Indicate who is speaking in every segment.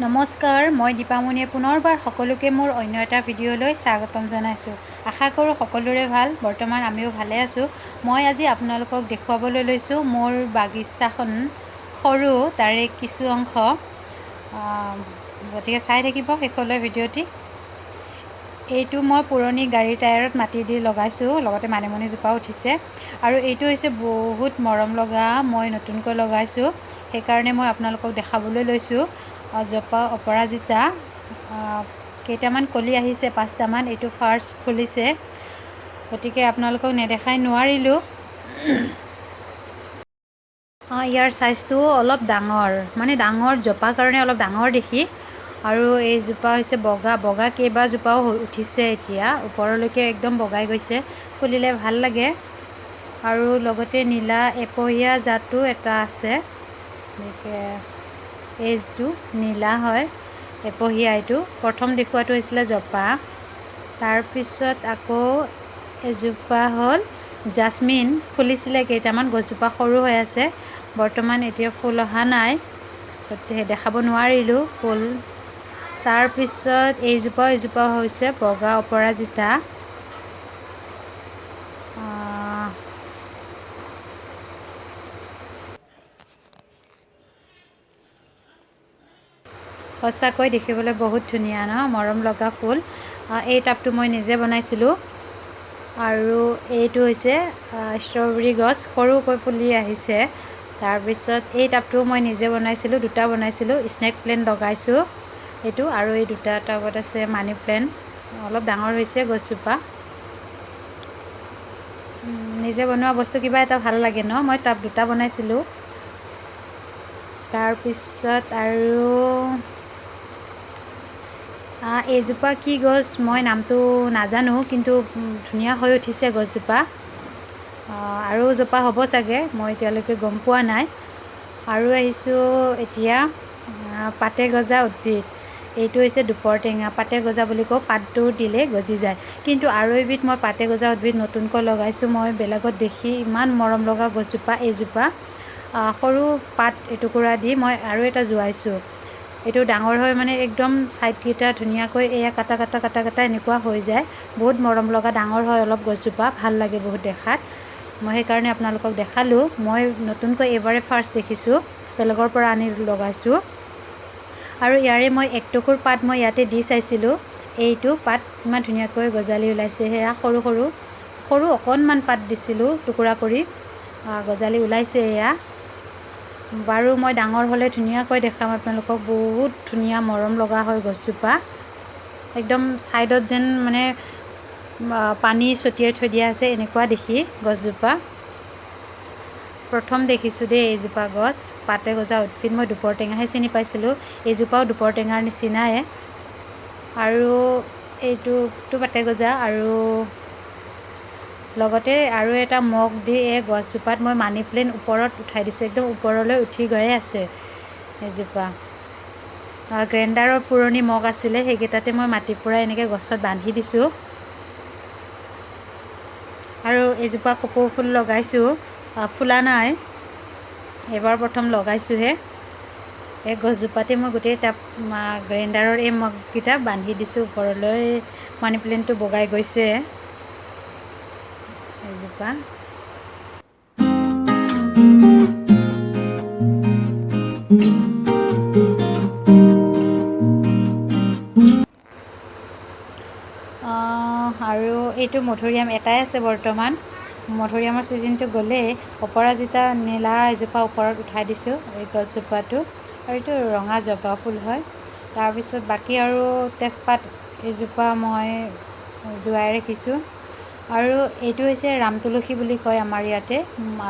Speaker 1: নমস্কাৰ, মই দীপামণিয়ে পুনৰবাৰ সকলোকে মোৰ অন্য এটা ভিডিঅ'লৈ স্বাগতম জনাইছোঁ। আশা কৰোঁ সকলোৰে ভাল। বৰ্তমান আমিও ভালে আছোঁ। মই আজি আপোনালোকক দেখুৱাবলৈ লৈছোঁ মোৰ বাগিচাখন সৰু তাৰে কিছু অংশ। গতিকে চাই থাকিব শেষলৈ ভিডিঅ'টি। এইটো মই পুৰণি গাড়ীৰ টায়াৰত মাটি দি লগাইছোঁ, লগতে মানিমুনি জোপাও উঠিছে। আৰু এইটো হৈছে বহুত মৰম লগা, মই নতুনকৈ লগাইছোঁ, সেইকাৰণে মই আপোনালোকক দেখাবলৈ লৈছোঁ। জপা অপৰাজিতা, কেইটামান কলি আহিছে, 5টামান। এইটো ফাৰ্ষ্ট ফুলিছে, গতিকে আপোনালোকক নেদেখাই নোৱাৰিলোঁ। ইয়াৰ চাইজটো অলপ ডাঙৰ, মানে ডাঙৰ জপা কাৰণে অলপ ডাঙৰ দেখি। আৰু এইজোপা হৈছে বগা কেইবাজোপাও উঠিছে, এতিয়া ওপৰলৈকে একদম বগাই গৈছে, ফুলিলে ভাল লাগে। আৰু লগতে নীলা এপহীয়া জাতো এটা আছে, গতিকে এইটো নীলা হয়, এপহীয়া। এইটো প্ৰথম দেখুৱাটো হৈছিলে জপা। তাৰপিছত আকৌ এজোপা হ'ল জাস্মিন, ফুলিছিলে কেইটামান, গছজোপা সৰু হৈ আছে, বৰ্তমান এতিয়া ফুল অহা নাই, গতিকে দেখাব নোৱাৰিলোঁ ফুল। তাৰপিছত এইজোপা হৈছে বগা অপৰাজিতা। সঁচাকৈ দেখিবলৈ বহুত ধুনীয়া ন, মৰম লগা ফুল। এই টাবটো মই নিজে বনাইছিলোঁ। আৰু এইটো হৈছে ষ্ট্ৰবেৰী গছ, সৰুকৈ ফুলি আহিছে। তাৰপিছত এই টাবটো মই নিজে বনাইছিলোঁ, দুটা বনাইছিলোঁ। স্নেক প্লেণ্ট লগাইছোঁ এইটো, আৰু এই দুটা টাবত আছে মানি প্লেণ্ট, অলপ ডাঙৰ হৈছে গছজোপা। নিজে বনোৱা বস্তু কিবা এটা ভাল লাগে ন। মই টাব দুটা বনাইছিলোঁ। তাৰপিছত আৰু এইজোপা কি গছ মই নামটো নাজানো, কিন্তু ধুনীয়া হৈ উঠিছে গছজোপা। আৰু জোপা হ'ব চাগে, মই এতিয়ালৈকে গম পোৱা নাই। আৰু আহিছোঁ এতিয়া পাতে গজা উদ্ভিদ। এইটো হৈছে দুপৰ টেঙা, পাতে গজা বুলি কওঁ, পাতটো দিলে গজি যায়। কিন্তু আৰু এবিধ মই পাতে গজা উদ্ভিদ নতুনকৈ লগাইছোঁ, মই বেলেগত দেখি ইমান মৰম লগা গছজোপা। এইজোপা সৰু পাত এটুকুৰা দি মই আৰু এটা জোৱাইছোঁ। এইটো ডাঙৰ হয়, মানে একদম ছাইডকেইটা ধুনীয়াকৈ এয়া কাটা এনেকুৱা হৈ যায়। বহুত মৰম লগা, ডাঙৰ হয় অলপ গছজোপা, ভাল লাগে বহুত দেখাত। মই সেইকাৰণে আপোনালোকক দেখালোঁ। মই নতুনকৈ এইবাৰে ফাৰ্ষ্ট দেখিছোঁ, বেলেগৰ পৰা আনি লগাইছোঁ। আৰু ইয়াৰে মই একটুকুৰ পাত মই ইয়াতে দি চাইছিলোঁ। এইটো পাত ইমান ধুনীয়াকৈ গজালি ওলাইছে, সেয়া সৰু অকণমান পাত দিছিলোঁ টুকুৰা কৰি, গজালি ওলাইছে এয়া। বাৰু মই ডাঙৰ হ'লে ধুনীয়াকৈ দেখাম আপোনালোকক। বহুত ধুনীয়া মৰম লগা হয় গছজোপা, একদম ছাইডত যেন মানে পানী ছটিয়াই থৈ দিয়া আছে, এনেকুৱা দেখি গছজোপা। প্ৰথম দেখিছোঁ দেই এইজোপা গছ, পাতে গজা উদ্ভিদ। মই দুপৰ টেঙাহে চিনি পাইছিলোঁ, এইজোপাও দুপৰ টেঙাৰ নিচিনাই। আৰু এইটো পাতে গজা। আৰু লগতে আৰু এটা মগ দি এই গছজোপাত মই মানি প্লেণ্ট ওপৰত উঠাই দিছোঁ, একদম ওপৰলৈ উঠি গৈয়ে আছে এজোপা। গ্ৰেণ্ডাৰৰ পুৰণি মগ আছিলে, সেইকেইটাতে মই মাটিৰ পৰা এনেকৈ গছত বান্ধি দিছোঁ। আৰু এজোপা কপৌ ফুল লগাইছোঁ, ফুলা নাই, এইবাৰ প্ৰথম লগাইছোঁহে। এই গছজোপাতে মই গোটেই টাব গ্ৰেণ্ডাৰৰ এই মগকেইটা বান্ধি দিছোঁ ওপৰলৈ, মানি প্লেণ্টটো বগাই গৈছে এজোপা। আৰু এইটো মধুৰিআম এটাই আছে বৰ্তমান, মধুৰিআমৰ ছিজনটো গ'লেই। অপৰাজিতা নীলা এজোপা ওপৰত উঠাই দিছোঁ, এই গছজোপাটো। আৰু এইটো ৰঙা জবা ফুল হয়। তাৰপিছত বাকী আৰু তেজপাত এজোপা মই জোৱাই ৰাখিছোঁ। আৰু এইটো হৈছে ৰাম তুলসী বুলি কয় আমাৰ ইয়াতে,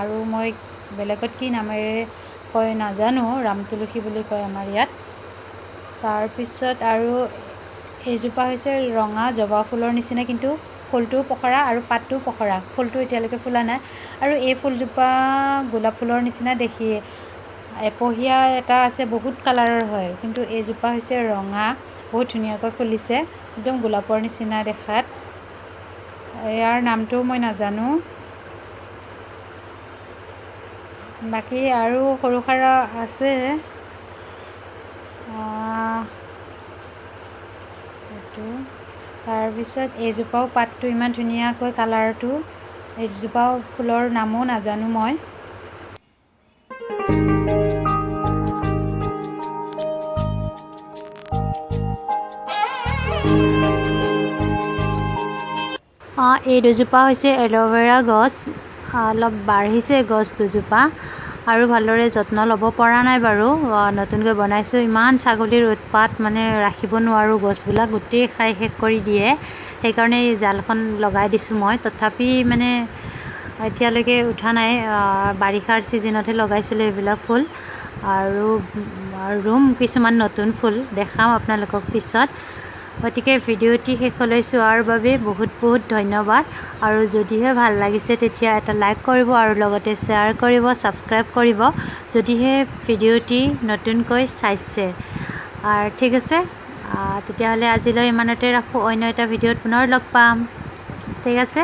Speaker 1: আৰু মই বেলেগত কি নামেৰে কয় নাজানো, ৰাম তুলসী বুলি কয় আমাৰ ইয়াত। তাৰপিছত আৰু এইজোপা হৈছে ৰঙা জবা ফুলৰ নিচিনা, কিন্তু ফুলটোও পখৰা আৰু পাতটোও পখৰা, ফুলটো এতিয়ালৈকে ফুলা নাই। আৰু এই ফুলজোপা গোলাপ ফুলৰ নিচিনা দেখি, এপহীয়া এটা আছে, বহুত কালাৰৰ হয়, কিন্তু এইজোপা হৈছে ৰঙা, বহুত ধুনীয়াকৈ ফুলিছে, একদম গোলাপৰ নিচিনা দেখাত। ইয়াৰ নামটো মই নাজানো। বাকী আৰু সৰু সুৰা আছে, তাৰপিছত এইজোপাও পাতটো ইমান ধুনীয়াকৈ কালাৰটো, এইজোপাও ফুলৰ নামো নাজানো মই। এই দুজোপা হৈছে এল'ভেৰা গছ। অলপ বাঢ়িছে গছ দুজোপা আৰু ভালদৰে যত্ন ল'ব পৰা নাই বাৰু। নতুনকৈ বনাইছোঁ, ইমান ছাগলীৰ উৎপাত, মানে ৰাখিব নোৱাৰোঁ, গছবিলাক গোটেই খাই শেষ কৰি দিয়ে। সেইকাৰণে এই জালখন লগাই দিছোঁ মই। তথাপি মানে এতিয়ালৈকে উঠা নাই। বাৰিষাৰ ছিজনতহে লগাইছিলোঁ এইবিলাক ফুল। আৰু ৰুম কিছুমান নতুন ফুল, দেখাম আপোনালোকক পিছত। গতিকে ভিডিঅ'টি শেষলৈ চোৱাৰ বাবে বহুত বহুত ধন্যবাদ। আৰু যদিহে ভাল লাগিছে তেতিয়া এটা লাইক কৰিব আৰু লগতে শ্বেয়াৰ কৰিব, ছাবস্ক্ৰাইব কৰিব যদিহে ভিডিঅ'টি নতুনকৈ চাইছে। আৰু ঠিক আছে, তেতিয়াহ'লে আজিলৈ ইমানতে ৰাখোঁ। অন্য এটা ভিডিঅ'ত পুনৰ লগ পাম। ঠিক আছে।